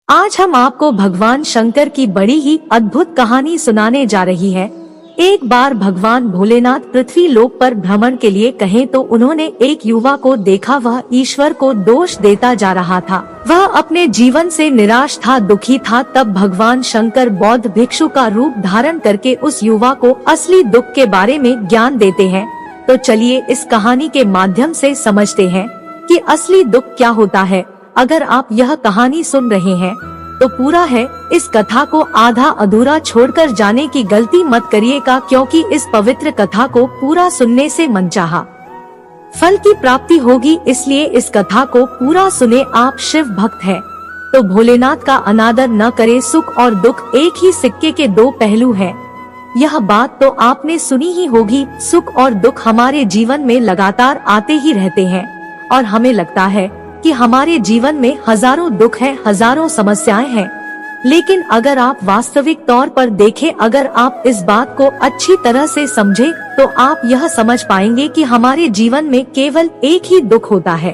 आज हम आपको भगवान शंकर की बड़ी ही अद्भुत कहानी सुनाने जा रही है। एक बार भगवान भोलेनाथ पृथ्वी लोक पर भ्रमण के लिए कहें तो उन्होंने एक युवा को देखा। वह ईश्वर को दोष देता जा रहा था। वह अपने जीवन से निराश था, दुखी था। तब भगवान शंकर बौद्ध भिक्षु का रूप धारण करके उस युवा को असली दुख के बारे में ज्ञान देते हैं। तो चलिए इस कहानी के माध्यम से समझते हैं कि असली दुख क्या होता है। अगर आप यह कहानी सुन रहे हैं तो पूरा है, इस कथा को आधा अधूरा छोड़कर जाने की गलती मत करिएगा, क्योंकि इस पवित्र कथा को पूरा सुनने से मनचाहा फल की प्राप्ति होगी। इसलिए इस कथा को पूरा सुने। आप शिव भक्त हैं तो भोलेनाथ का अनादर न करे। सुख और दुख एक ही सिक्के के दो पहलू हैं। यह बात तो आपने सुनी ही होगी। सुख और दुख हमारे जीवन में लगातार आते ही रहते हैं और हमें लगता है कि हमारे जीवन में हजारों दुख हैं, हजारों समस्याएं हैं। लेकिन अगर आप वास्तविक तौर पर देखें, अगर आप इस बात को अच्छी तरह से समझें, तो आप यह समझ पाएंगे कि हमारे जीवन में केवल एक ही दुख होता है।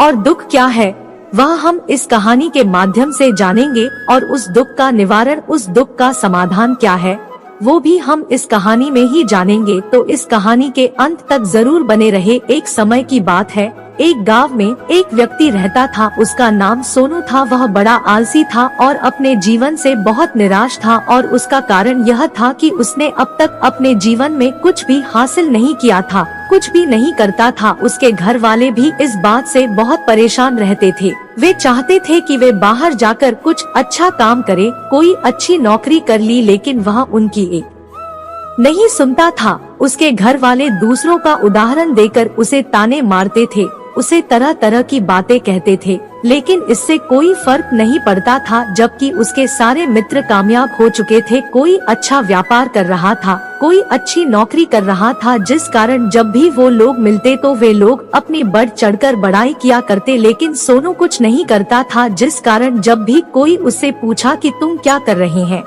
और दुख क्या है वह हम इस कहानी के माध्यम से जानेंगे, और उस दुख का निवारण, उस दुख का समाधान क्या है वो भी हम इस कहानी में ही जानेंगे। तो इस कहानी के अंत तक जरूर बने रहे। एक समय की बात है, एक गांव में एक व्यक्ति रहता था। उसका नाम सोनू था। वह बड़ा आलसी था और अपने जीवन से बहुत निराश था, और उसका कारण यह था कि उसने अब तक अपने जीवन में कुछ भी हासिल नहीं किया था, कुछ भी नहीं करता था। उसके घर वाले भी इस बात से बहुत परेशान रहते थे। वे चाहते थे कि वे बाहर जाकर कुछ अच्छा काम करे, कोई अच्छी नौकरी कर ली, लेकिन वह उनकी एक नहीं सुनता था। उसके घर वाले दूसरों का उदाहरण देकर उसे ताने मारते थे, उसे तरह तरह की बातें कहते थे, लेकिन इससे कोई फर्क नहीं पड़ता था। जबकि उसके सारे मित्र कामयाब हो चुके थे, कोई अच्छा व्यापार कर रहा था, कोई अच्छी नौकरी कर रहा था, जिस कारण जब भी वो लोग मिलते तो वे लोग अपनी बढ़ चढ़कर बड़ाई किया करते। लेकिन सोनू कुछ नहीं करता था, जिस कारण जब भी कोई उससे पूछा कि तुम क्या कर रहे हैं,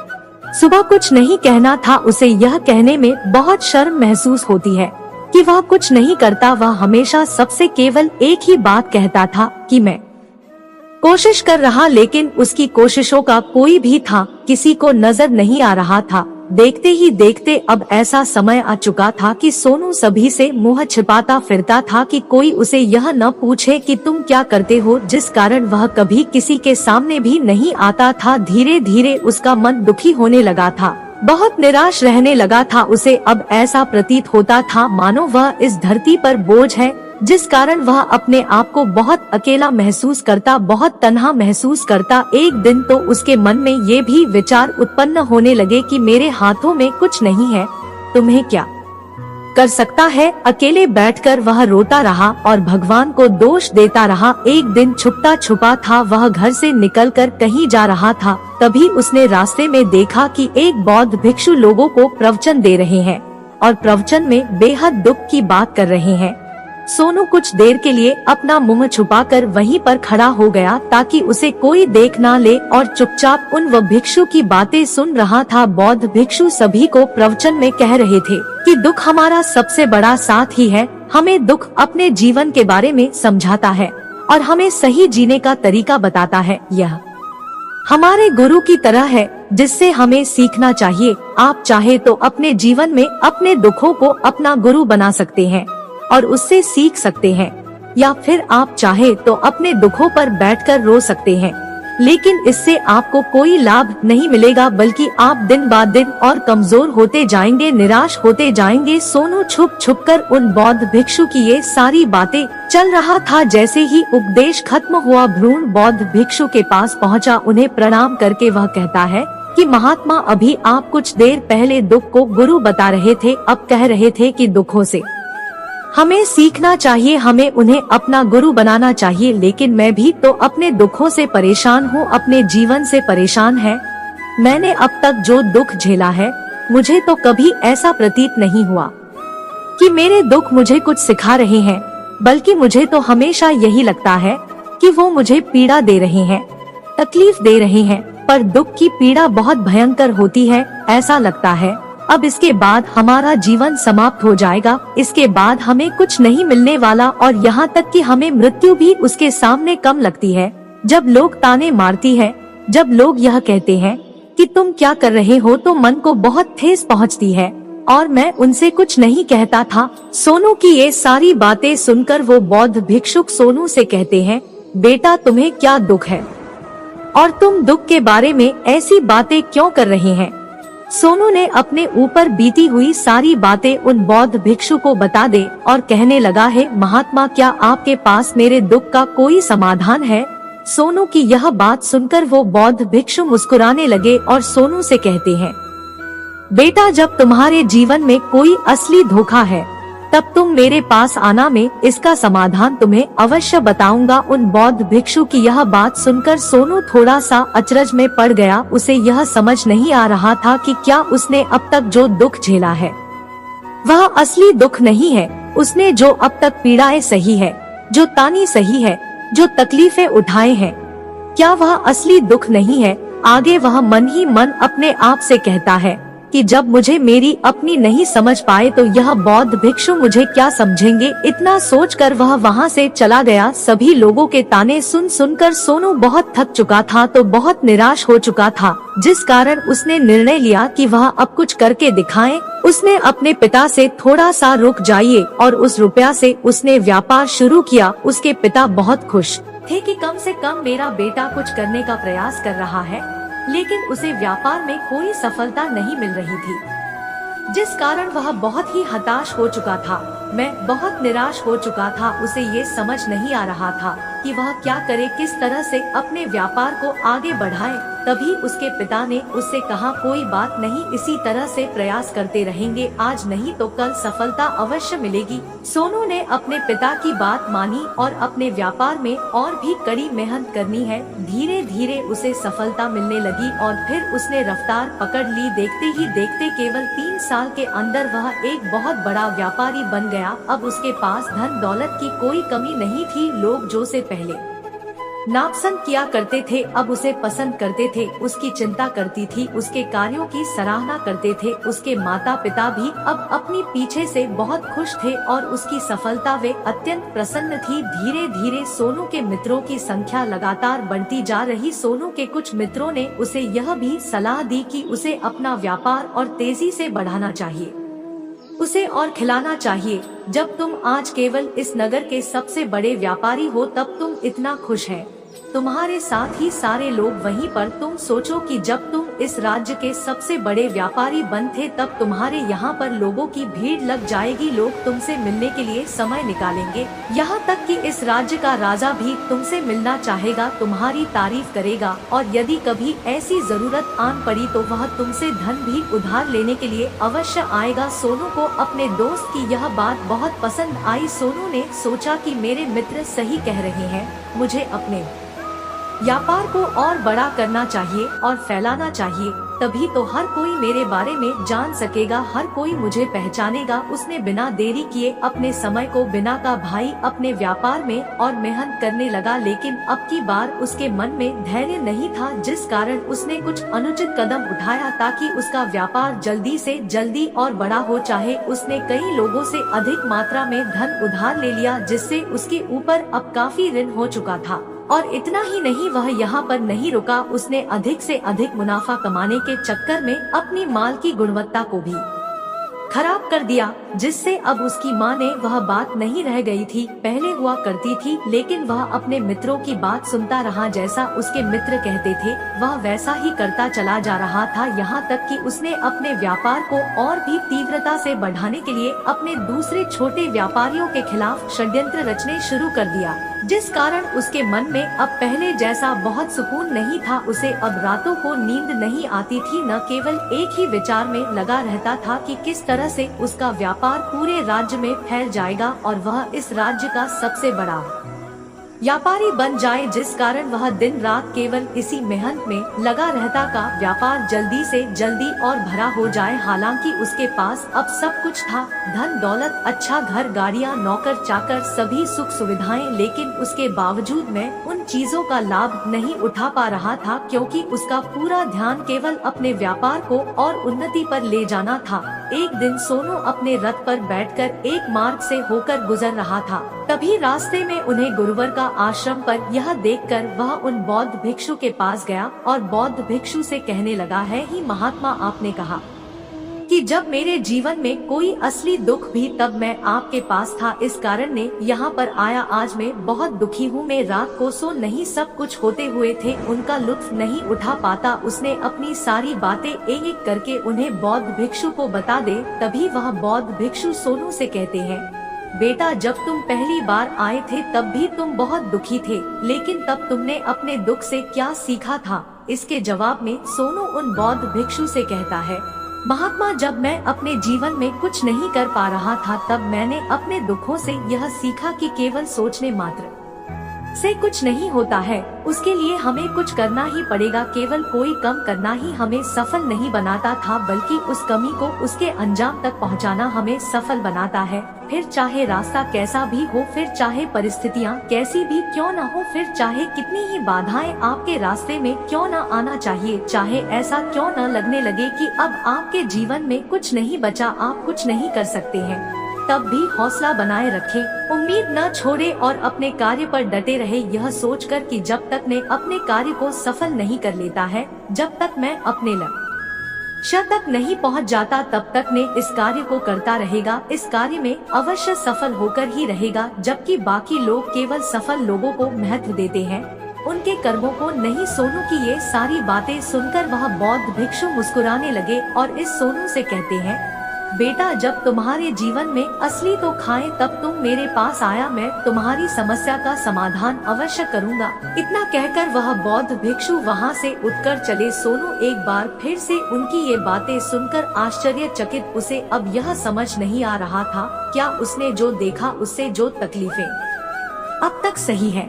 सुबह कुछ नहीं कहना था। उसे यह कहने में बहुत शर्म महसूस होती है कि वह कुछ नहीं करता। वह हमेशा सबसे केवल एक ही बात कहता था कि मैं कोशिश कर रहा, लेकिन उसकी कोशिशों का कोई भी था किसी को नजर नहीं आ रहा था। देखते ही देखते अब ऐसा समय आ चुका था कि सोनू सभी से मुंह छिपाता फिरता था कि कोई उसे यह न पूछे कि तुम क्या करते हो, जिस कारण वह कभी किसी के सामने भी नहीं आता था। धीरे धीरे उसका मन दुखी होने लगा था, बहुत निराश रहने लगा था। उसे अब ऐसा प्रतीत होता था मानो वह इस धरती पर बोझ है, जिस कारण वह अपने आप को बहुत अकेला महसूस करता, बहुत तन्हा महसूस करता। एक दिन तो उसके मन में ये भी विचार उत्पन्न होने लगे कि मेरे हाथों में कुछ नहीं है, तुम्हें क्या कर सकता है। अकेले बैठकर वह रोता रहा और भगवान को दोष देता रहा। एक दिन छुपता छुपा था वह घर से निकलकर कहीं जा रहा था। तभी उसने रास्ते में देखा कि एक बौद्ध भिक्षु लोगों को प्रवचन दे रहे हैं और प्रवचन में बेहद दुख की बात कर रहे हैं। सोनू कुछ देर के लिए अपना मुंह छुपाकर वहीं पर खड़ा हो गया ताकि उसे कोई देख ना ले, और चुपचाप उन वह भिक्षु की बातें सुन रहा था। बौद्ध भिक्षु सभी को प्रवचन में कह रहे थे कि दुख हमारा सबसे बड़ा साथ ही है। हमें दुख अपने जीवन के बारे में समझाता है और हमें सही जीने का तरीका बताता है। यह हमारे गुरु की तरह है जिससे हमें सीखना चाहिए। आप चाहे तो अपने जीवन में अपने दुखों को अपना गुरु बना सकते हैं और उससे सीख सकते हैं, या फिर आप चाहे तो अपने दुखों पर बैठकर रो सकते हैं, लेकिन इससे आपको कोई लाभ नहीं मिलेगा, बल्कि आप दिन बाद दिन और कमजोर होते जाएंगे, निराश होते जाएंगे। सोनू छुप छुप कर उन बौद्ध भिक्षु की ये सारी बातें चल रहा था। जैसे ही उपदेश खत्म हुआ, भ्रूण बौद्ध भिक्षु के पास पहुंचा। उन्हें प्रणाम करके वह कहता है कि महात्मा, अभी आप कुछ देर पहले दुख को गुरु बता रहे थे, अब कह रहे थे कि दुखों से हमें सीखना चाहिए, हमें उन्हें अपना गुरु बनाना चाहिए। लेकिन मैं भी तो अपने दुखों से परेशान हूँ, अपने जीवन से परेशान है। मैंने अब तक जो दुख झेला है, मुझे तो कभी ऐसा प्रतीत नहीं हुआ कि मेरे दुख मुझे कुछ सिखा रहे हैं, बल्कि मुझे तो हमेशा यही लगता है कि वो मुझे पीड़ा दे रहे हैं, तकलीफ दे रहे हैं। पर दुख की पीड़ा बहुत भयंकर होती है। ऐसा लगता है अब इसके बाद हमारा जीवन समाप्त हो जाएगा, इसके बाद हमें कुछ नहीं मिलने वाला, और यहाँ तक कि हमें मृत्यु भी उसके सामने कम लगती है। जब लोग ताने मारती है, जब लोग यह कहते हैं कि तुम क्या कर रहे हो, तो मन को बहुत ठेस पहुंचती है। और मैं उनसे कुछ नहीं कहता था। सोनू की ये सारी बातें सुनकर वो बौद्ध भिक्षुक सोनू से कहते हैं, बेटा तुम्हें क्या दुख है और तुम दुख के बारे में ऐसी बातें क्यों कर रहे हैं। सोनू ने अपने ऊपर बीती हुई सारी बातें उन बौद्ध भिक्षु को बता दे और कहने लगा है, महात्मा क्या आपके पास मेरे दुख का कोई समाधान है। सोनू की यह बात सुनकर वो बौद्ध भिक्षु मुस्कुराने लगे और सोनू से कहते हैं, बेटा जब तुम्हारे जीवन में कोई असली धोखा है तब तुम मेरे पास आना, मैं इसका समाधान तुम्हें अवश्य बताऊंगा। उन बौद्ध भिक्षु की यह बात सुनकर सोनू थोड़ा सा अचरज में पड़ गया। उसे यह समझ नहीं आ रहा था कि क्या उसने अब तक जो दुख झेला है वह असली दुख नहीं है। उसने जो अब तक पीड़ाएं सही है, जो तानी सही है, जो तकलीफें उठाए हैं, क्या वह असली दुख नहीं है। आगे वह मन ही मन अपने आप से कहता है कि जब मुझे मेरी अपनी नहीं समझ पाए तो यह बौद्ध भिक्षु मुझे क्या समझेंगे। इतना सोचकर वह वहां से चला गया। सभी लोगों के ताने सुन सुनकर सोनू बहुत थक चुका था, तो बहुत निराश हो चुका था, जिस कारण उसने निर्णय लिया कि वह अब कुछ करके दिखाए। उसने अपने पिता से थोड़ा सा रुक जाइए और उस रुपया से उसने व्यापार शुरू किया। उसके पिता बहुत खुश थे कि कम से कम मेरा बेटा कुछ करने का प्रयास कर रहा है, लेकिन उसे व्यापार में कोई सफलता नहीं मिल रही थी, जिस कारण वह बहुत ही हताश हो चुका था। मैं बहुत निराश हो चुका था। उसे ये समझ नहीं आ रहा था कि वह क्या करे, किस तरह से अपने व्यापार को आगे बढ़ाए। तभी उसके पिता ने उससे कहा, कोई बात नहीं, इसी तरह से प्रयास करते रहेंगे, आज नहीं तो कल सफलता अवश्य मिलेगी। सोनू ने अपने पिता की बात मानी और अपने व्यापार में और भी कड़ी मेहनत करनी है। धीरे धीरे उसे सफलता मिलने लगी और फिर उसने रफ्तार पकड़ ली। देखते ही देखते केवल 3 साल के अंदर वह एक बहुत बड़ा व्यापारी बन गया। अब उसके पास धन दौलत की कोई कमी नहीं थी। लोग जो से पहले नापसंद किया करते थे अब उसे पसंद करते थे, उसकी चिंता करती थी, उसके कार्यों की सराहना करते थे। उसके माता पिता भी अब अपनी पीछे से बहुत खुश थे और उसकी सफलता वे अत्यंत प्रसन्न थी। धीरे धीरे सोनू के मित्रों की संख्या लगातार बढ़ती जा रही। सोनू के कुछ मित्रों ने उसे यह भी सलाह दी कि उसे अपना व्यापार और तेजी से बढ़ाना चाहिए, उसे और खिलाना चाहिए। जब तुम आज केवल इस नगर के सबसे बड़े व्यापारी हो तब तुम इतना खुश है, तुम्हारे साथ ही सारे लोग वहीं पर। तुम सोचो कि जब तुम इस राज्य के सबसे बड़े व्यापारी बन थे तब तुम्हारे यहाँ पर लोगों की भीड़ लग जाएगी, लोग तुमसे मिलने के लिए समय निकालेंगे। यहाँ तक कि इस राज्य का राजा भी तुमसे मिलना चाहेगा, तुम्हारी तारीफ करेगा और यदि कभी ऐसी जरूरत आन पड़ी तो वह तुमसे धन भी उधार लेने के लिए अवश्य आएगा। सोनू को अपने दोस्त की यह बात बहुत पसंद आई। सोनू ने सोचा कि मेरे मित्र सही कह रहे हैं, मुझे अपने व्यापार को और बड़ा करना चाहिए और फैलाना चाहिए, तभी तो हर कोई मेरे बारे में जान सकेगा, हर कोई मुझे पहचानेगा। उसने बिना देरी किए अपने समय को बिना का भाई अपने व्यापार में और मेहनत करने लगा, लेकिन अब की बार उसके मन में धैर्य नहीं था, जिस कारण उसने कुछ अनुचित कदम उठाया ताकि उसका व्यापार जल्दी से जल्दी और बड़ा हो। चाहे उसने कई लोगों से अधिक मात्रा में धन उधार ले लिया, जिससे उसके ऊपर अब काफी ऋण हो चुका था। और इतना ही नहीं, वह यहाँ पर नहीं रुका, उसने अधिक से अधिक मुनाफा कमाने के चक्कर में अपनी माल की गुणवत्ता को भी खराब कर दिया, जिससे अब उसकी माँ ने वह बात नहीं रह गई थी, पहले हुआ करती थी। लेकिन वह अपने मित्रों की बात सुनता रहा, जैसा उसके मित्र कहते थे वह वैसा ही करता चला जा रहा था। यहाँ तक कि उसने अपने व्यापार को और भी तीव्रता से बढ़ाने के लिए अपने दूसरे छोटे व्यापारियों के खिलाफ षड्यंत्र रचने शुरू कर दिया, जिस कारण उसके मन में अब पहले जैसा बहुत सुकून नहीं था। उसे अब रातों को नींद नहीं आती थी, न केवल एक ही विचार में लगा रहता था कि किस तरह से उसका व्यापार पूरे राज्य में फैल जाएगा और वह इस राज्य का सबसे बड़ा व्यापारी बन जाए, जिस कारण वह दिन रात केवल इसी मेहनत में लगा रहता का व्यापार जल्दी से जल्दी और भरा हो जाए। हालांकि उसके पास अब सब कुछ था, धन दौलत, अच्छा घर, गाड़ियां, नौकर चाकर, सभी सुख सुविधाएं, लेकिन उसके बावजूद में उन चीजों का लाभ नहीं उठा पा रहा था, क्योंकि उसका पूरा ध्यान केवल अपने व्यापार को और उन्नति पर ले जाना था। एक दिन सोनू अपने रथ पर बैठकर एक मार्ग से होकर गुजर रहा था, तभी रास्ते में उन्हें गुरुवर का आश्रम पर। यह देखकर वह उन बौद्ध भिक्षु के पास गया और बौद्ध भिक्षु से कहने लगा, है ही महात्मा, आपने कहा कि जब मेरे जीवन में कोई असली दुख भी तब मैं आपके पास था, इस कारण ने यहाँ पर आया। आज मैं बहुत दुखी हूँ, मैं रात को सो नहीं, सब कुछ होते हुए थे उनका लुत्फ नहीं उठा पाता। उसने अपनी सारी बातें एक एक करके उन्हें बौद्ध भिक्षु को बता दे। तभी वह बौद्ध भिक्षु सोनू से कहते हैं, बेटा जब तुम पहली बार आए थे तब भी तुम बहुत दुखी थे, लेकिन तब तुमने अपने दुख से क्या सीखा था? इसके जवाब में सोनू उन बौद्ध भिक्षु से कहता है, महात्मा जब मैं अपने जीवन में कुछ नहीं कर पा रहा था तब मैंने अपने दुखों से यह सीखा कि केवल सोचने मात्र से कुछ नहीं होता है, उसके लिए हमें कुछ करना ही पड़ेगा। केवल कोई कम करना ही हमें सफल नहीं बनाता था, बल्कि उस कमी को उसके अंजाम तक पहुंचाना हमें सफल बनाता है। फिर चाहे रास्ता कैसा भी हो, फिर चाहे परिस्थितियां कैसी भी क्यों न हो, फिर चाहे कितनी ही बाधाएं आपके रास्ते में क्यों न आना चाहिए, चाहे ऐसा क्यों न लगने लगे कि अब आपके जीवन में कुछ नहीं बचा, आप कुछ नहीं कर सकते हैं, तब भी हौसला बनाए रखें, उम्मीद न छोड़े और अपने कार्य पर डटे रहे। यह सोचकर कि जब तक मैं अपने कार्य को सफल नहीं कर लेता है, जब तक मैं अपने लक्ष्य तक नहीं पहुंच जाता, तब तक ने इस कार्य को करता रहेगा, इस कार्य में अवश्य सफल होकर ही रहेगा। जबकि बाकी लोग केवल सफल लोगों को महत्व देते हैं, उनके कर्मों को नहीं। सोनू की ये सारी बातें सुनकर वह बौद्ध भिक्षु मुस्कुराने लगे और इस सोनू से कहते हैं, बेटा जब तुम्हारे जीवन में असली तो खाएं तब तुम मेरे पास आया, मैं तुम्हारी समस्या का समाधान अवश्य करूंगा। इतना कहकर वह बौद्ध भिक्षु वहां से उठकर चले। सोनू एक बार फिर से उनकी ये बातें सुनकर आश्चर्यचकित, उसे अब यह समझ नहीं आ रहा था क्या उसने जो देखा, उससे जो तकलीफें अब तक सही है,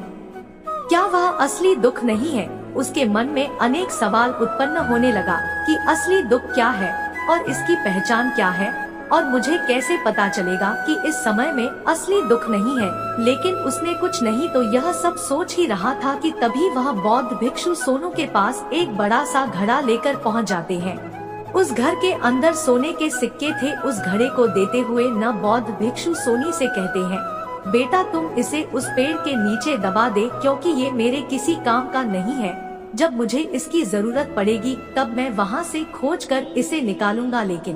क्या वह असली दुख नहीं है? उसके मन में अनेक सवाल उत्पन्न होने लगा कि असली दुख क्या है और इसकी पहचान क्या है, और मुझे कैसे पता चलेगा कि इस समय में असली दुख नहीं है। लेकिन उसने कुछ नहीं तो यह सब सोच ही रहा था कि तभी वह बौद्ध भिक्षु सोनू के पास एक बड़ा सा घड़ा लेकर पहुंच जाते हैं। उस घर के अंदर सोने के सिक्के थे। उस घड़े को देते हुए न बौद्ध भिक्षु सोनी से कहते हैं, बेटा तुम इसे उस पेड़ के नीचे दबा दे, क्योंकि ये मेरे किसी काम का नहीं है। जब मुझे इसकी जरूरत पड़ेगी तब मैं वहाँ से खोजकर इसे निकालूंगा, लेकिन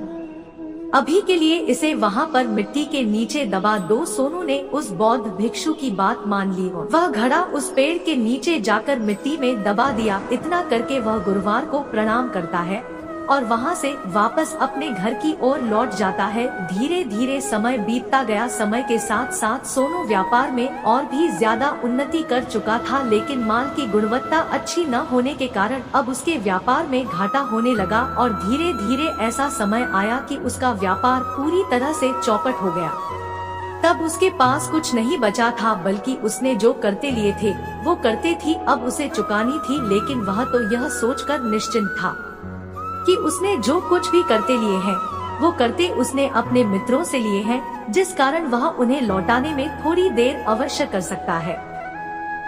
अभी के लिए इसे वहाँ पर मिट्टी के नीचे दबा दो। सोनू ने उस बौद्ध भिक्षु की बात मान ली और वह घड़ा उस पेड़ के नीचे जाकर मिट्टी में दबा दिया। इतना करके वह गुरुवार को प्रणाम करता है और वहाँ से वापस अपने घर की ओर लौट जाता है। धीरे धीरे समय बीतता गया। समय के साथ साथ सोनू व्यापार में और भी ज्यादा उन्नति कर चुका था, लेकिन माल की गुणवत्ता अच्छी न होने के कारण अब उसके व्यापार में घाटा होने लगा और धीरे धीरे ऐसा समय आया कि उसका व्यापार पूरी तरह से चौपट हो गया। तब उसके पास कुछ नहीं बचा था, बल्कि उसने जो करते लिए थे वो करते थी अब उसे चुकानी थी। लेकिन वह तो यह सोचकर निश्चिंत था कि उसने जो कुछ भी करते लिए हैं वो करते उसने अपने मित्रों से लिए हैं, जिस कारण वह उन्हें लौटाने में थोड़ी देर अवश्य कर सकता है।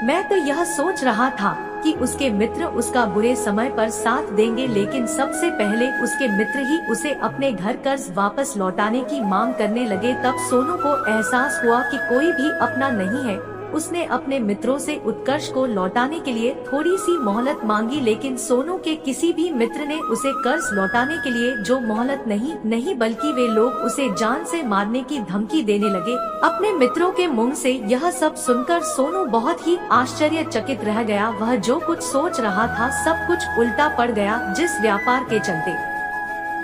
मैं तो यह सोच रहा था कि उसके मित्र उसका बुरे समय पर साथ देंगे, लेकिन सबसे पहले उसके मित्र ही उसे अपने घर कर्ज वापस लौटाने की मांग करने लगे। तब सोनू को एहसास हुआ कि कोई भी अपना नहीं है। उसने अपने मित्रों से उत्कर्ष को लौटाने के लिए थोड़ी सी मोहलत मांगी, लेकिन सोनू के किसी भी मित्र ने उसे कर्ज लौटाने के लिए जो मोहलत नहीं बल्कि वे लोग उसे जान से मारने की धमकी देने लगे। अपने मित्रों के मुंह से यह सब सुनकर सोनू बहुत ही आश्चर्यचकित रह गया। वह जो कुछ सोच रहा था सब कुछ उल्टा पड़ गया। जिस व्यापार के चलते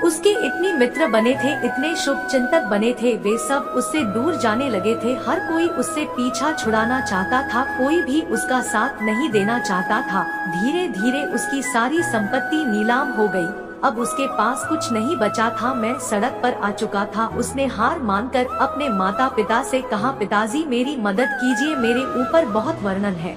उसके इतने मित्र बने थे, इतने शुभ चिंतक बने थे, वे सब उससे दूर जाने लगे थे। हर कोई उससे पीछा छुड़ाना चाहता था, कोई भी उसका साथ नहीं देना चाहता था। धीरे धीरे उसकी सारी संपत्ति नीलाम हो गई। अब उसके पास कुछ नहीं बचा था। मैं सड़क पर आ चुका था। उसने हार मानकर अपने माता पिता से कहा, पिताजी मेरी मदद कीजिए, मेरे ऊपर बहुत वर्णन है,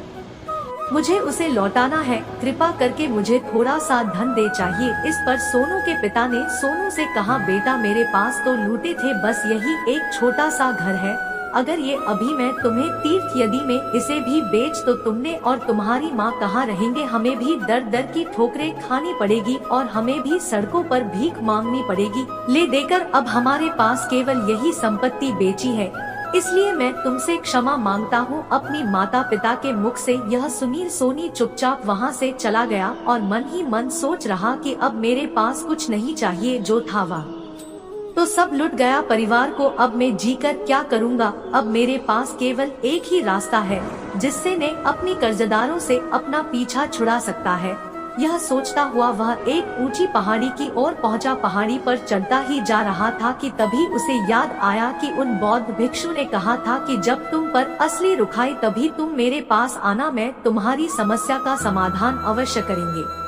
मुझे उसे लौटाना है, कृपा करके मुझे थोड़ा सा धन दे चाहिए। इस पर सोनू के पिता ने सोनू से कहा, बेटा मेरे पास तो लूटे थे, बस यही एक छोटा सा घर है। अगर ये अभी मैं तुम्हें तीर्थ यदि में इसे भी बेच तो तुमने और तुम्हारी माँ कहाँ रहेंगे? हमें भी दर दर की ठोकरें खानी पड़ेगी और हमें भी सड़कों पर भीख मांगनी पड़ेगी। ले देकर अब हमारे पास केवल यही संपत्ति बेची है। इसलिए मैं तुमसे क्षमा मांगता हूँ। अपनी माता पिता के मुख से यह सुनी सोनी चुपचाप वहाँ से चला गया और मन ही मन सोच रहा कि अब मेरे पास कुछ नहीं चाहिए, जो था वह तो सब लुट गया। परिवार को अब मैं जीकर क्या करूँगा। अब मेरे पास केवल एक ही रास्ता है जिससे ने अपनी कर्जदारों से अपना पीछा छुड़ा सकता है। यह सोचता हुआ वह एक ऊंची पहाड़ी की ओर पहुंचा। पहाड़ी पर चढ़ता ही जा रहा था कि तभी उसे याद आया कि उन बौद्ध भिक्षु ने कहा था कि जब तुम पर असली रुखाई तभी तुम मेरे पास आना, मैं तुम्हारी समस्या का समाधान अवश्य करेंगे।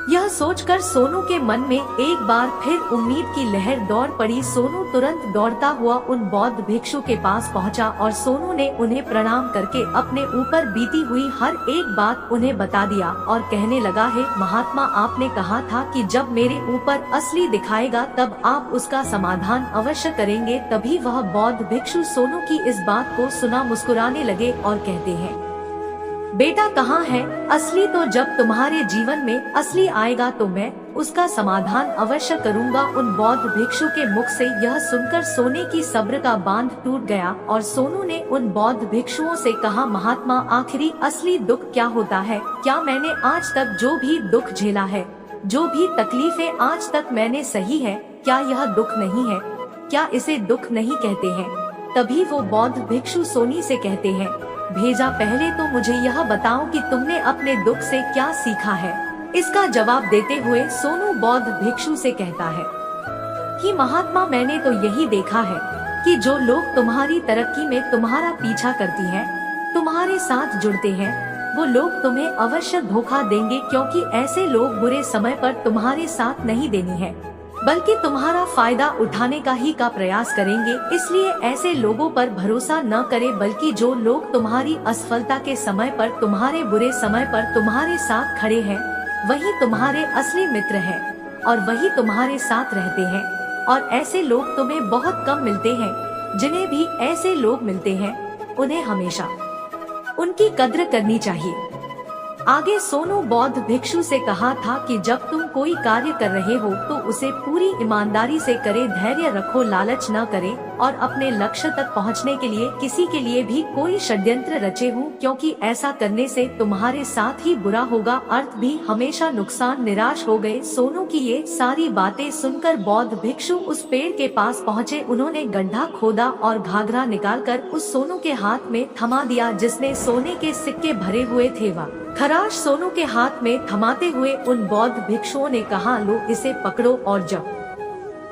यह सोचकर सोनू के मन में एक बार फिर उम्मीद की लहर दौड़ पड़ी। सोनू तुरंत दौड़ता हुआ उन बौद्ध भिक्षु के पास पहुंचा और सोनू ने उन्हें प्रणाम करके अपने ऊपर बीती हुई हर एक बात उन्हें बता दिया और कहने लगा, है महात्मा, आपने कहा था कि जब मेरे ऊपर असली दिखाएगा तब आप उसका समाधान अवश्य करेंगे। तभी वह बौद्ध भिक्षु सोनू की इस बात को सुना मुस्कुराने लगे और कहते हैं, बेटा कहाँ है असली? तो जब तुम्हारे जीवन में असली आएगा तो मैं उसका समाधान अवश्य करूँगा। उन बौद्ध भिक्षु के मुख से यह सुनकर सोने की सब्र का बांध टूट गया और सोनू ने उन बौद्ध भिक्षुओं से कहा, महात्मा, आखिरी असली दुख क्या होता है? क्या मैंने आज तक जो भी दुख झेला है, जो भी तकलीफें आज तक मैंने सही है, क्या यह दुख नहीं है? क्या इसे दुख नहीं कहते हैं? तभी वो बौद्ध भिक्षु सोनी से कहते हैं, भेजा, पहले तो मुझे यह बताओ कि तुमने अपने दुख से क्या सीखा है। इसका जवाब देते हुए सोनू बौद्ध भिक्षु से कहता है कि महात्मा, मैंने तो यही देखा है कि जो लोग तुम्हारी तरक्की में तुम्हारा पीछा करती हैं, तुम्हारे साथ जुड़ते हैं, वो लोग तुम्हें अवश्य धोखा देंगे, क्योंकि ऐसे लोग बुरे समय पर तुम्हारे साथ नहीं देनी है बल्कि तुम्हारा फायदा उठाने का ही का प्रयास करेंगे। इसलिए ऐसे लोगों पर भरोसा न करें, बल्कि जो लोग तुम्हारी असफलता के समय पर, तुम्हारे बुरे समय पर तुम्हारे साथ खड़े हैं, वही तुम्हारे असली मित्र हैं और वही तुम्हारे साथ रहते हैं। और ऐसे लोग तुम्हें बहुत कम मिलते हैं। जिन्हें भी ऐसे लोग मिलते हैं उन्हें हमेशा उनकी कद्र करनी चाहिए। आगे सोनू बौद्ध भिक्षु से कहा था कि जब तुम कोई कार्य कर रहे हो तो उसे पूरी ईमानदारी से करे, धैर्य रखो, लालच न करे और अपने लक्ष्य तक पहुंचने के लिए किसी के लिए भी कोई षड्यंत्र रचे हो, क्योंकि ऐसा करने से तुम्हारे साथ ही बुरा होगा, अर्थ भी हमेशा नुकसान। निराश हो गए सोनू की ये सारी बातें सुनकर बौद्ध भिक्षु उस पेड़ के पास पहुँचे। उन्होंने गड्ढा खोदा और घाघरा निकालकर उस सोनू के हाथ में थमा दिया जिसने सोने के सिक्के भरे हुए थे। वह खराश सोनू के हाथ में थमाते हुए उन बौद्ध भिक्षुओं ने कहा, लो इसे पकड़ो और जब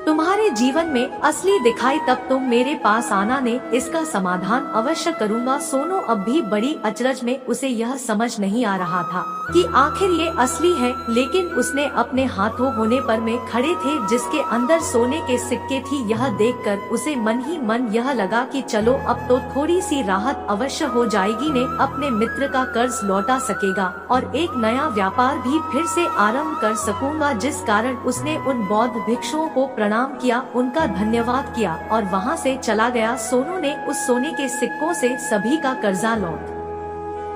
तुम्हारे जीवन में असली दिखाई तब तुम मेरे पास आना, ने इसका समाधान अवश्य करूंगा। सोनू अब भी बड़ी अचरज में, उसे यह समझ नहीं आ रहा था कि आखिर ये असली है, लेकिन उसने अपने हाथों होने पर में खड़े थे जिसके अंदर सोने के सिक्के थी। यह देखकर उसे मन ही मन यह लगा कि चलो अब तो थोड़ी सी राहत अवश्य हो जाएगी, ने अपने मित्र का कर्ज लौटा सकेगा और एक नया व्यापार भी फिर से आरंभ कर सकूंगा। जिस कारण उसने उन बौद्ध भिक्षुओं को प्रणाम किया, उनका धन्यवाद किया और वहां से चला गया। सोनू ने उस सोने के सिक्कों से सभी का कर्जा लौट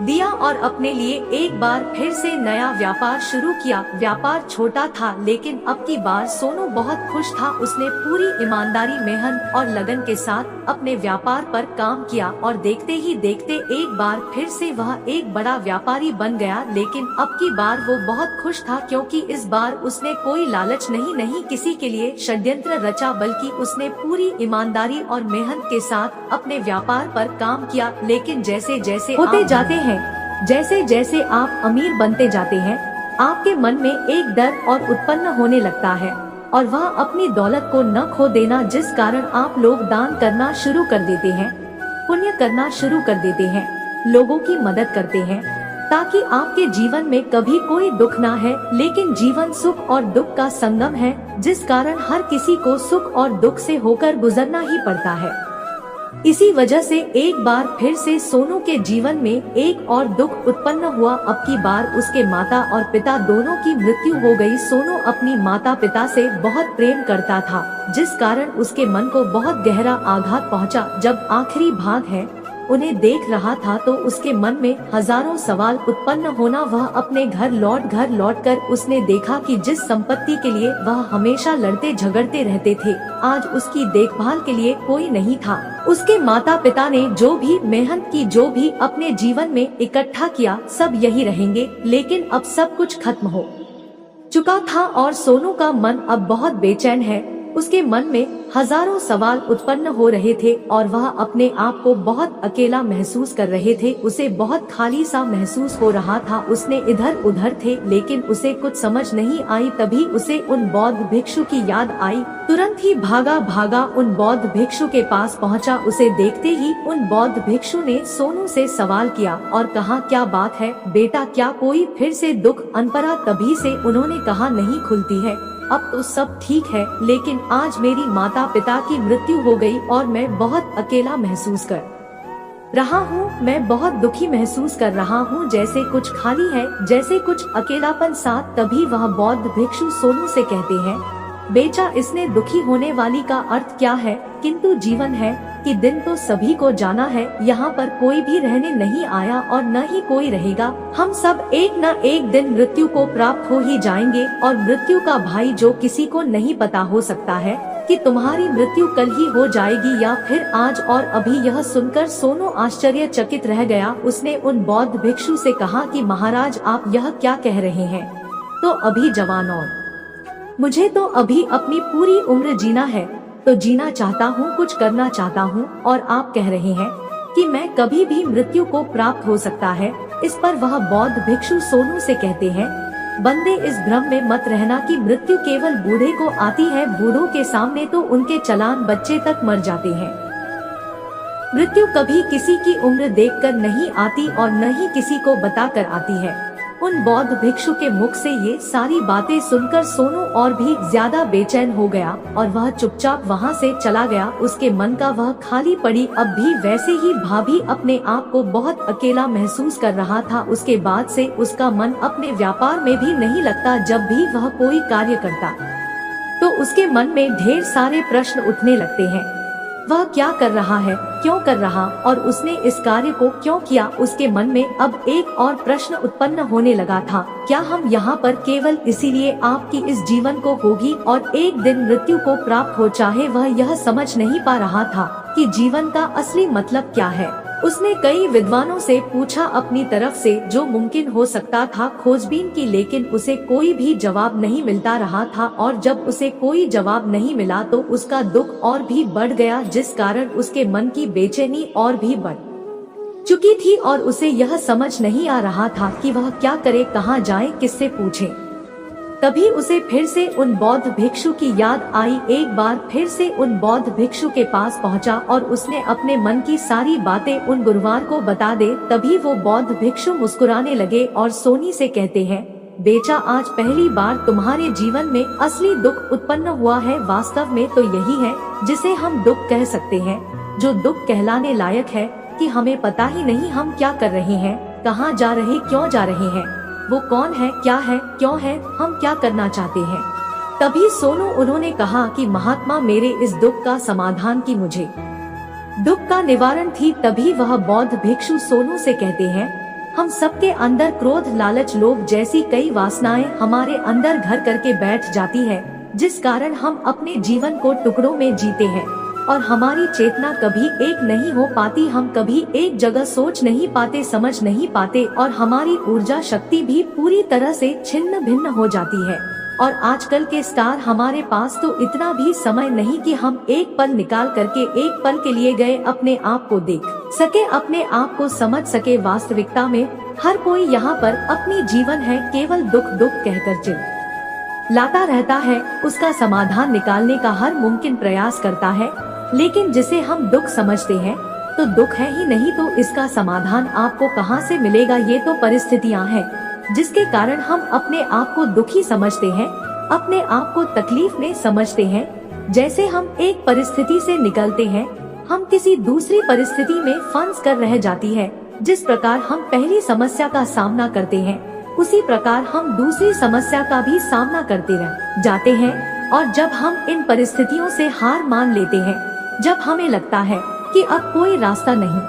दिया और अपने लिए एक बार फिर से नया व्यापार शुरू किया। व्यापार छोटा था, लेकिन अब की बार सोनू बहुत खुश था। उसने पूरी ईमानदारी, मेहनत और लगन के साथ अपने व्यापार पर काम किया और देखते ही देखते एक बार फिर से वह एक बड़ा व्यापारी बन गया। लेकिन अब की बार वो बहुत खुश था, क्योंकि इस बार उसने कोई लालच नहीं किसी के लिए षड्यंत्र रचा, बल्कि उसने पूरी ईमानदारी और मेहनत के साथ अपने व्यापार पर काम किया। लेकिन जैसे जैसे होते जाते हैं, जैसे जैसे आप अमीर बनते जाते हैं, आपके मन में एक डर और उत्पन्न होने लगता है और वह अपनी दौलत को न खो देना, जिस कारण आप लोग दान करना शुरू कर देते हैं, पुण्य करना शुरू कर देते हैं, लोगों की मदद करते हैं, ताकि आपके जीवन में कभी कोई दुख ना है। लेकिन जीवन सुख और दुख का संगम है, जिस कारण हर किसी को सुख और दुख से होकर गुजरना ही पड़ता है। इसी वजह से एक बार फिर से सोनू के जीवन में एक और दुख उत्पन्न हुआ। अब की बार उसके माता और पिता दोनों की मृत्यु हो गई। सोनू अपनी माता पिता से बहुत प्रेम करता था, जिस कारण उसके मन को बहुत गहरा आघात पहुंचा। जब आखिरी भाग है उन्हें देख रहा था तो उसके मन में हजारों सवाल उत्पन्न होना। वह अपने घर लौटकर उसने देखा कि जिस संपत्ति के लिए वह हमेशा लड़ते झगड़ते रहते थे, आज उसकी देखभाल के लिए कोई नहीं था। उसके माता पिता ने जो भी मेहनत की, जो भी अपने जीवन में इकट्ठा किया, सब यही रहेंगे। लेकिन अब सब कुछ खत्म हो चुका था और सोनू का मन अब बहुत बेचैन है। उसके मन में हजारों सवाल उत्पन्न हो रहे थे और वह अपने आप को बहुत अकेला महसूस कर रहे थे। उसे बहुत खाली सा महसूस हो रहा था। उसने इधर उधर थे लेकिन उसे कुछ समझ नहीं आई। तभी उसे उन बौद्ध भिक्षु की याद आई। तुरंत ही भागा उन बौद्ध भिक्षु के पास पहुंचा। उसे देखते ही उन बौद्ध भिक्षु ने सोनू से सवाल किया और कहा, क्या बात है बेटा, क्या कोई फिर से दुख अनपरा? तभी से उन्होंने कहा, नहीं खुलती है, अब तो सब ठीक है, लेकिन आज मेरी माता पिता की मृत्यु हो गई और मैं बहुत अकेला महसूस कर रहा हूँ। मैं बहुत दुखी महसूस कर रहा हूँ, जैसे कुछ खाली है, जैसे कुछ अकेलापन साथ। तभी वह बौद्ध भिक्षु सोनू से कहते हैं, बेटा, इसने दुखी होने वाली का अर्थ क्या है? किंतु जीवन है कि दिन तो सभी को जाना है। यहाँ पर कोई भी रहने नहीं आया और न ही कोई रहेगा। हम सब एक न एक दिन मृत्यु को प्राप्त हो ही जाएंगे और मृत्यु का भाई जो किसी को नहीं पता हो सकता है कि तुम्हारी मृत्यु कल ही हो जाएगी या फिर आज। और अभी यह सुनकर सोनू आश्चर्यचकित रह गया। उसने उन बौद्ध भिक्षु से कहा कि महाराज, आप यह क्या कह रहे हैं? तो अभी जवान और मुझे तो अभी अपनी पूरी उम्र जीना है, तो जीना चाहता हूँ, कुछ करना चाहता हूँ, और आप कह रहे हैं कि मैं कभी भी मृत्यु को प्राप्त हो सकता है। इस पर वह बौद्ध भिक्षु सोनू से कहते हैं, बंदे, इस भ्रम में मत रहना कि मृत्यु केवल बूढ़े को आती है। बूढ़ों के सामने तो उनके चलान बच्चे तक मर जाते हैं। मृत्यु कभी किसी की उम्र देखकर नहीं आती और न ही किसी को बताकर आती है। उन बौद्ध भिक्षु के मुख से ये सारी बातें सुनकर सोनू और भी ज्यादा बेचैन हो गया और वह चुपचाप वहाँ से चला गया। उसके मन का वह खाली पड़ी अब भी वैसे ही भाभी अपने आप को बहुत अकेला महसूस कर रहा था। उसके बाद से उसका मन अपने व्यापार में भी नहीं लगता। जब भी वह कोई कार्य करता तो उसके मन में ढेर सारे प्रश्न उठने लगते हैं। वह क्या कर रहा है, क्यों कर रहा, और उसने इस कार्य को क्यों किया? उसके मन में अब एक और प्रश्न उत्पन्न होने लगा था, क्या हम यहाँ पर केवल इसीलिए आपकी इस जीवन को होगी और एक दिन मृत्यु को प्राप्त हो चाहे? वह यह समझ नहीं पा रहा था कि जीवन का असली मतलब क्या है। उसने कई विद्वानों से पूछा, अपनी तरफ से जो मुमकिन हो सकता था खोजबीन की, लेकिन उसे कोई भी जवाब नहीं मिलता रहा था। और जब उसे कोई जवाब नहीं मिला तो उसका दुख और भी बढ़ गया, जिस कारण उसके मन की बेचैनी और भी बढ़ चुकी थी और उसे यह समझ नहीं आ रहा था कि वह क्या करे, कहाँ जाए, किससे पूछे। तभी उसे फिर से उन बौद्ध भिक्षु की याद आई। एक बार फिर से उन बौद्ध भिक्षु के पास पहुंचा और उसने अपने मन की सारी बातें उन गुरुवार को बता दे। तभी वो बौद्ध भिक्षु मुस्कुराने लगे और सोनी से कहते हैं, बेटा, आज पहली बार तुम्हारे जीवन में असली दुख उत्पन्न हुआ है। वास्तव में तो यही है जिसे हम दुख कह सकते हैं, जो दुख कहलाने लायक है कि हमें पता ही नहीं हम क्या कर रहे हैं, कहाँ जा रहे, क्यों जा रहे हैं, वो कौन है, क्या है, क्यों है, हम क्या करना चाहते हैं। तभी सोनू उन्होंने कहा कि महात्मा, मेरे इस दुख का समाधान की मुझे दुख का निवारण थी। तभी वह बौद्ध भिक्षु सोनू से कहते हैं, हम सबके अंदर क्रोध, लालच, लोभ जैसी कई वासनाएं हमारे अंदर घर करके बैठ जाती है, जिस कारण हम अपने जीवन को टुकड़ों में जीते हैं और हमारी चेतना कभी एक नहीं हो पाती। हम कभी एक जगह सोच नहीं पाते, समझ नहीं पाते और हमारी ऊर्जा शक्ति भी पूरी तरह से छिन्न भिन्न हो जाती है। और आजकल के स्टार, हमारे पास तो इतना भी समय नहीं कि हम एक पल निकाल करके एक पल के लिए गए अपने आप को देख सके, अपने आप को समझ सके। वास्तविकता में हर कोई यहाँ पर अपनी जीवन है केवल दुख दुख कहकर चिल लाता रहता है, उसका समाधान निकालने का हर मुमकिन प्रयास करता है। लेकिन जिसे हम दुख समझते हैं तो दुख है ही नहीं, तो इसका समाधान आपको कहाँ से मिलेगा? ये तो परिस्थितियाँ हैं जिसके कारण हम अपने आप को दुखी समझते हैं, अपने आप को तकलीफ में समझते हैं। जैसे हम एक परिस्थिति से निकलते हैं, हम किसी दूसरी परिस्थिति में फंस कर रह जाती है। जिस प्रकार हम पहली समस्या का सामना करते हैं, उसी प्रकार हम दूसरी समस्या का भी सामना करते रह जाते हैं। और जब हम इन परिस्थितियों से हार मान लेते हैं, जब हमें लगता है कि अब कोई रास्ता नहीं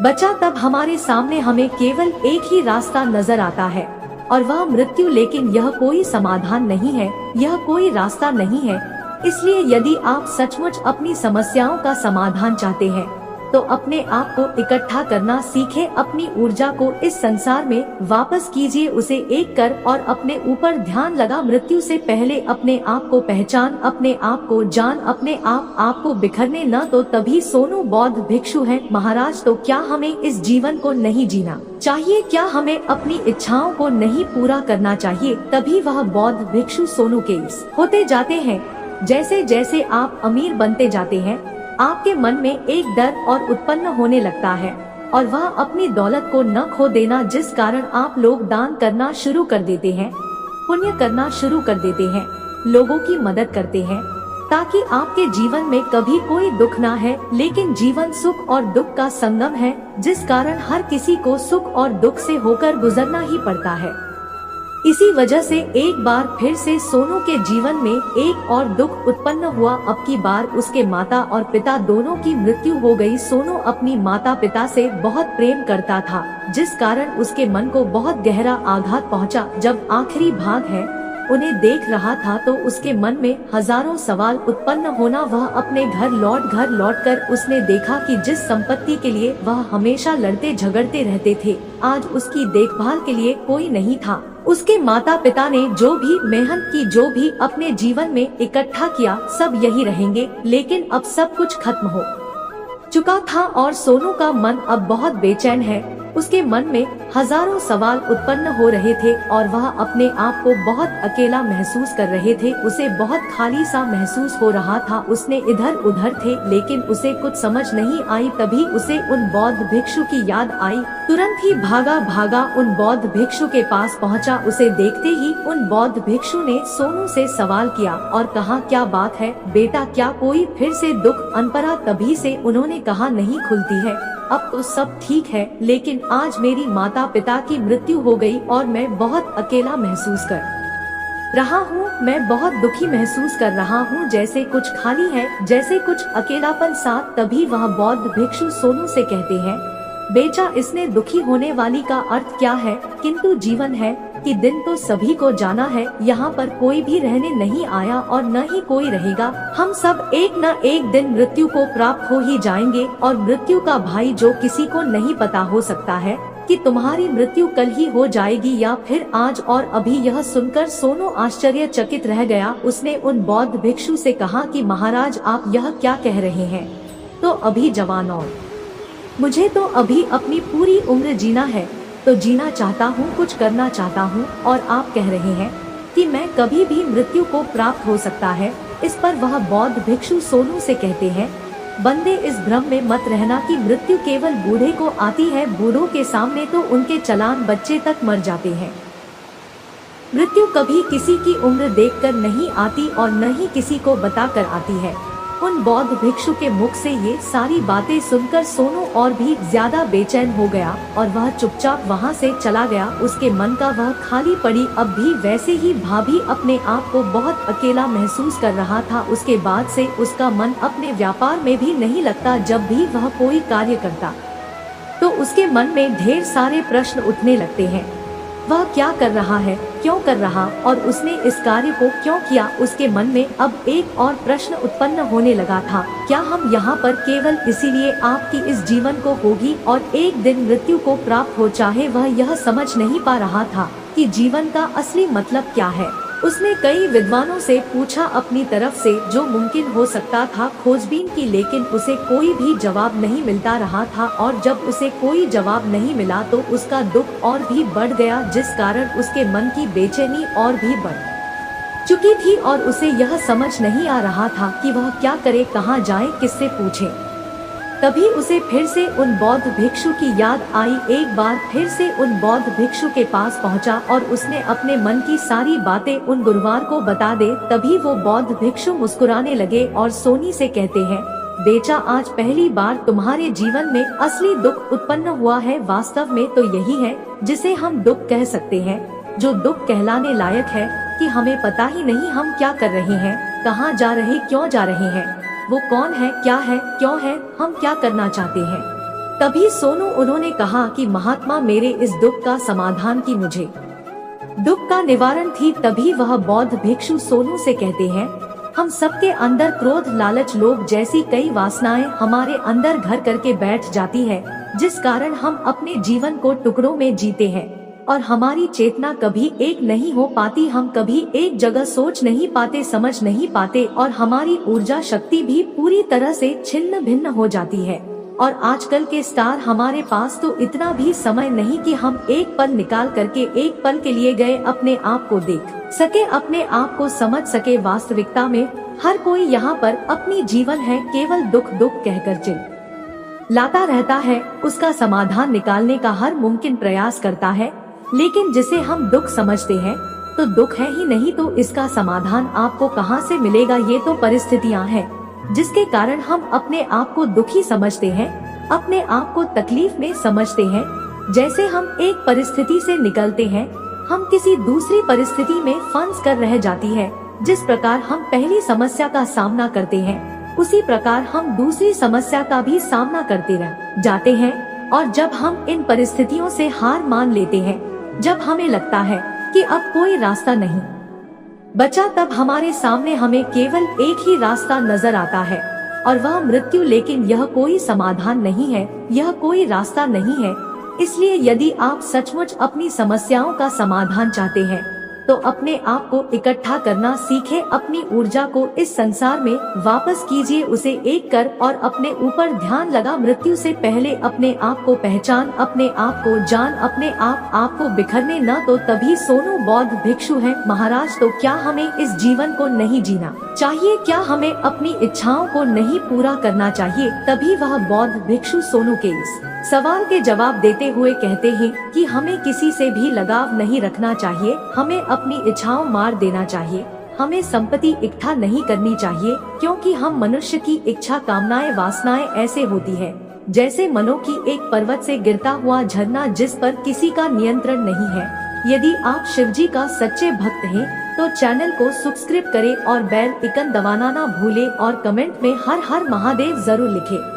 बचा तब हमारे सामने हमें केवल एक ही रास्ता नजर आता है और वह मृत्यु, लेकिन यह कोई समाधान नहीं है, यह कोई रास्ता नहीं है। इसलिए यदि आप सचमुच अपनी समस्याओं का समाधान चाहते हैं तो अपने आप को इकट्ठा करना सीखें, अपनी ऊर्जा को इस संसार में वापस कीजिए, उसे एक कर और अपने ऊपर ध्यान लगा। मृत्यु से पहले अपने आप को पहचान, अपने आप को जान, अपने आप को बिखरने न तो तभी सोनू बौद्ध भिक्षु है। महाराज, तो क्या हमें इस जीवन को नहीं जीना चाहिए? क्या हमें अपनी इच्छाओं को नहीं पूरा करना चाहिए? तभी वह बौद्ध भिक्षु सोनू केस होते जाते हैं। जैसे जैसे आप अमीर बनते जाते हैं आपके मन में एक डर और उत्पन्न होने लगता है और वह अपनी दौलत को न खो देना, जिस कारण आप लोग दान करना शुरू कर देते हैं, पुण्य करना शुरू कर देते हैं, लोगों की मदद करते हैं ताकि आपके जीवन में कभी कोई दुख ना है। लेकिन जीवन सुख और दुख का संगम है, जिस कारण हर किसी को सुख और दुख से होकर गुजरना ही पड़ता है। इसी वजह से एक बार फिर से सोनू के जीवन में एक और दुख उत्पन्न हुआ। अब की बार उसके माता और पिता दोनों की मृत्यु हो गई। सोनू अपनी माता पिता से बहुत प्रेम करता था, जिस कारण उसके मन को बहुत गहरा आघात पहुंचा। जब आखिरी भाग है उन्हें देख रहा था तो उसके मन में हजारों सवाल उत्पन्न होना। वह अपने घर लौटकर उसने देखा कि जिस संपत्ति के लिए वह हमेशा लड़ते झगड़ते रहते थे, आज उसकी देखभाल के लिए कोई नहीं था। उसके माता पिता ने जो भी मेहनत की, जो भी अपने जीवन में इकट्ठा किया, सब यही रहेंगे। लेकिन अब सब कुछ खत्म हो चुका था और सोनू का मन अब बहुत बेचैन है। उसके मन में हजारों सवाल उत्पन्न हो रहे थे और वह अपने आप को बहुत अकेला महसूस कर रहे थे। उसे बहुत खाली सा महसूस हो रहा था। उसने इधर उधर थे लेकिन उसे कुछ समझ नहीं आई। तभी उसे उन बौद्ध भिक्षु की याद आई। तुरंत ही भागा उन बौद्ध भिक्षु के पास पहुंचा। उसे देखते ही उन बौद्ध भिक्षु ने सोनू से सवाल किया और कहा, क्या बात है बेटा, क्या कोई फिर से दुख अनपरा? तभी से उन्होंने कहा, नहीं खुलती है, अब तो सब ठीक है, लेकिन आज मेरी माता पिता की मृत्यु हो गई और मैं बहुत अकेला महसूस कर रहा हूँ। मैं बहुत दुखी महसूस कर रहा हूँ, जैसे कुछ खाली है, जैसे कुछ अकेलापन साथ। तभी वह बौद्ध भिक्षु सोनू से कहते हैं, बेटा, इसने दुखी होने वाली का अर्थ क्या है? किंतु जीवन है कि दिन तो सभी को जाना है। यहाँ पर कोई भी रहने नहीं आया और न ही कोई रहेगा। हम सब एक न एक दिन मृत्यु को प्राप्त हो ही जाएंगे। और मृत्यु का भाई जो किसी को नहीं पता हो सकता है कि तुम्हारी मृत्यु कल ही हो जाएगी या फिर आज और अभी। यह सुनकर सोनू आश्चर्यचकित रह गया। उसने उन बौद्ध भिक्षु से कहा कि महाराज, आप यह क्या कह रहे हैं? तो अभी जवान और मुझे तो अभी अपनी पूरी उम्र जीना है, तो जीना चाहता हूँ, कुछ करना चाहता हूँ, और आप कह रहे हैं कि मैं कभी भी मृत्यु को प्राप्त हो सकता है। इस पर वह बौद्ध भिक्षु सोनू से कहते हैं, बंदे, इस भ्रम में मत रहना कि मृत्यु केवल बूढ़े को आती है। बूढ़ों के सामने तो उनके चलान बच्चे तक मर जाते हैं। मृत्यु कभी किसी की उम्र देखकर नहीं आती और न ही किसी को बताकर आती है। उन बौद्ध भिक्षु के मुख से ये सारी बातें सुनकर सोनू और भी ज्यादा बेचैन हो गया और वह चुपचाप वहाँ से चला गया। उसके मन का वह खाली पड़ी अब भी वैसे ही भाभी अपने आप को बहुत अकेला महसूस कर रहा था। उसके बाद से उसका मन अपने व्यापार में भी नहीं लगता। जब भी वह कोई कार्य करता तो उसके मन में ढेर सारे प्रश्न उठने लगते हैं। वह क्या कर रहा है, क्यों कर रहा, और उसने इस कार्य को क्यों किया? उसके मन में अब एक और प्रश्न उत्पन्न होने लगा था, क्या हम यहाँ पर केवल इसीलिए आपकी इस जीवन को होगी और एक दिन मृत्यु को प्राप्त हो? चाहे वह यह समझ नहीं पा रहा था कि जीवन का असली मतलब क्या है। उसने कई विद्वानों से पूछा, अपनी तरफ से जो मुमकिन हो सकता था खोजबीन की, लेकिन उसे कोई भी जवाब नहीं मिलता रहा था। और जब उसे कोई जवाब नहीं मिला तो उसका दुख और भी बढ़ गया, जिस कारण उसके मन की बेचैनी और भी बढ़ चुकी थी और उसे यह समझ नहीं आ रहा था कि वह क्या करे, कहाँ जाए, किससे पूछे। तभी उसे फिर से उन बौद्ध भिक्षु की याद आई। एक बार फिर से उन बौद्ध भिक्षु के पास पहुंचा और उसने अपने मन की सारी बातें उन गुरुवार को बता दे। तभी वो बौद्ध भिक्षु मुस्कुराने लगे और सोनी से कहते हैं, बेटा, आज पहली बार तुम्हारे जीवन में असली दुख उत्पन्न हुआ है। वास्तव में तो यही है जिसे हम दुख कह सकते हैं, जो दुख कहलाने लायक है कि हमें पता ही नहीं हम क्या कर रहे हैं, कहाँ जा रहे, क्यों जा रहे हैं, वो कौन है, क्या है, क्यों है, हम क्या करना चाहते हैं। तभी सोनू उन्होंने कहा कि महात्मा मेरे इस दुख का समाधान की मुझे दुख का निवारण थी। तभी वह बौद्ध भिक्षु सोनू से कहते हैं, हम सबके अंदर क्रोध लालच लोभ जैसी कई वासनाएं हमारे अंदर घर करके बैठ जाती है, जिस कारण हम अपने जीवन को टुकड़ों में जीते हैं और हमारी चेतना कभी एक नहीं हो पाती। हम कभी एक जगह सोच नहीं पाते, समझ नहीं पाते और हमारी ऊर्जा शक्ति भी पूरी तरह से छिन्न भिन्न हो जाती है। और आजकल के स्टार हमारे पास तो इतना भी समय नहीं कि हम एक पल निकाल करके एक पल के लिए गए अपने आप को देख सके, अपने आप को समझ सके। वास्तविकता में हर कोई यहाँ पर अपनी जीवन है केवल दुख दुख कहकर चिल लाता रहता है, उसका समाधान निकालने का हर मुमकिन प्रयास करता है। लेकिन जिसे हम दुख समझते हैं तो दुख है ही नहीं, तो इसका समाधान आपको कहाँ से मिलेगा। ये तो परिस्थितियाँ हैं जिसके कारण हम अपने आप को दुखी समझते हैं, अपने आप को तकलीफ में समझते हैं। जैसे हम एक परिस्थिति से निकलते हैं, हम किसी दूसरी परिस्थिति में फंस कर रह जाती है। जिस प्रकार हम पहली समस्या का सामना करते हैं, उसी प्रकार हम दूसरी समस्या का भी सामना करते रह जाते हैं। और जब हम इन परिस्थितियों से हार मान लेते हैं, जब हमें लगता है कि अब कोई रास्ता नहीं बचा, तब हमारे सामने हमें केवल एक ही रास्ता नजर आता है और वह मृत्यु। लेकिन यह कोई समाधान नहीं है, यह कोई रास्ता नहीं है। इसलिए यदि आप सचमुच अपनी समस्याओं का समाधान चाहते हैं तो अपने आप को इकट्ठा करना सीखे, अपनी ऊर्जा को इस संसार में वापस कीजिए, उसे एक कर और अपने ऊपर ध्यान लगा। मृत्यु से पहले अपने आप को पहचान, अपने आप को जान, अपने आप को बिखरने न तो। तभी सोनू बौद्ध भिक्षु हैं, महाराज तो क्या हमें इस जीवन को नहीं जीना चाहिए, क्या हमें अपनी इच्छाओं को नहीं पूरा करना चाहिए। तभी वह बौद्ध भिक्षु सोनू के इस सवाल के जवाब देते हुए कहते हैं कि हमें किसी से भी लगाव नहीं रखना चाहिए, हमें अपनी इच्छाओं मार देना चाहिए, हमें संपत्ति इकट्ठा नहीं करनी चाहिए, क्योंकि हम मनुष्य की इच्छा कामनाएं वासनाएं ऐसे होती है जैसे मनो की एक पर्वत से गिरता हुआ झरना जिस पर किसी का नियंत्रण नहीं है। यदि आप शिवजी का सच्चे भक्त हैं तो चैनल को सब्सक्राइब करें और बेल आइकन दबाना ना भूलें और कमेंट में हर हर महादेव जरूर लिखें।